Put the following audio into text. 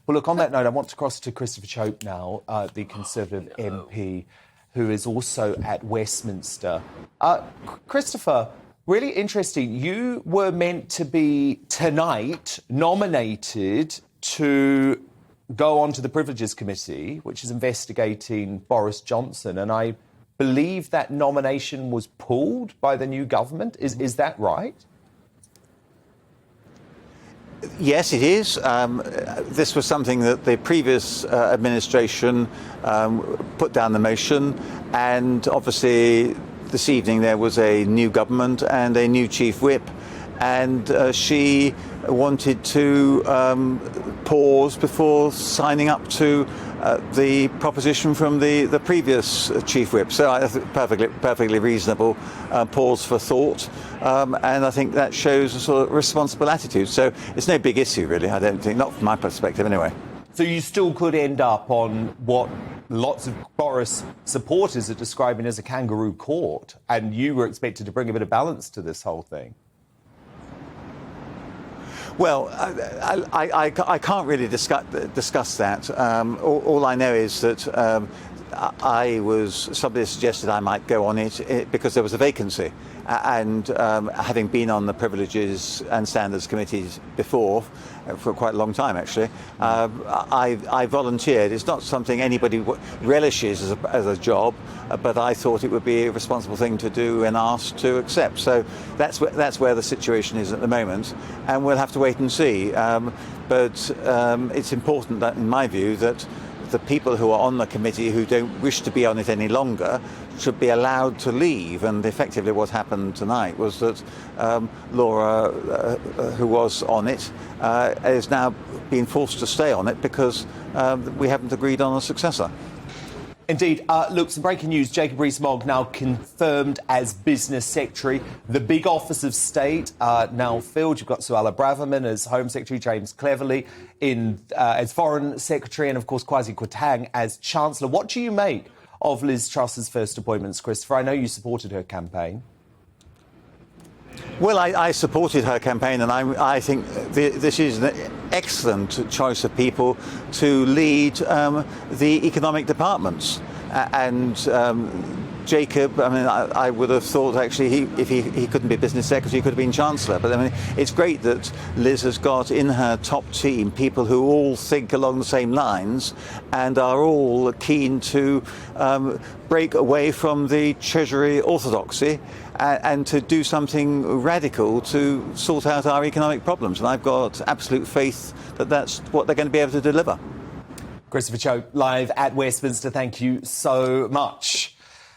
Well, look, on that note, I want to cross to Christopher Chope now, the Conservative MP, who is also at Westminster. Christopher, really interesting. You were meant to be tonight nominated to go on to the Privileges Committee, which is investigating Boris Johnson, and I believe that nomination was pulled by the new government. Is that right? Yes, it is. This was something that the previous administration put down the motion, and obviously this evening there was a new government and a new chief whip, and she wanted to pause before signing up to the proposition from the previous chief whip. So I think perfectly reasonable pause for thought, and I think that shows a sort of responsible attitude. So it's no big issue, really, I don't think, not from my perspective anyway. So you still could end up on what lots of Boris supporters are describing as a kangaroo court, and you were expected to bring a bit of balance to this whole thing. Well, I can't really discuss that. All I know is that somebody suggested I might go on it because there was a vacancy. And having been on the Privileges and Standards Committees before, for quite a long time actually, I volunteered. It's not something anybody relishes as a job, but I thought it would be a responsible thing to do and asked to accept. So that's where the situation is at the moment, and we'll have to wait and see. But it's important that, in my view, that the people who are on the committee who don't wish to be on it any longer should be allowed to leave. And effectively what happened tonight was that Laura, who was on it, is now being forced to stay on it because we haven't agreed on a successor. Indeed. Look, some breaking news. Jacob Rees-Mogg now confirmed as Business Secretary. The big office of state now filled. You've got Suella Braverman as Home Secretary, James Cleverly as Foreign Secretary, and, of course, Kwasi Kwarteng as Chancellor. What do you make of Liz Truss's first appointments, Christopher? I know you supported her campaign. Well, I supported her campaign, and I think this is an excellent choice of people to lead the economic departments. And Jacob, I mean, I would have thought actually if he couldn't be business secretary, he could have been chancellor. But I mean, it's great that Liz has got in her top team people who all think along the same lines and are all keen to break away from the Treasury orthodoxy and to do something radical to sort out our economic problems. And I've got absolute faith that that's what they're going to be able to deliver. Christopher Chope, live at Westminster. Thank you so much.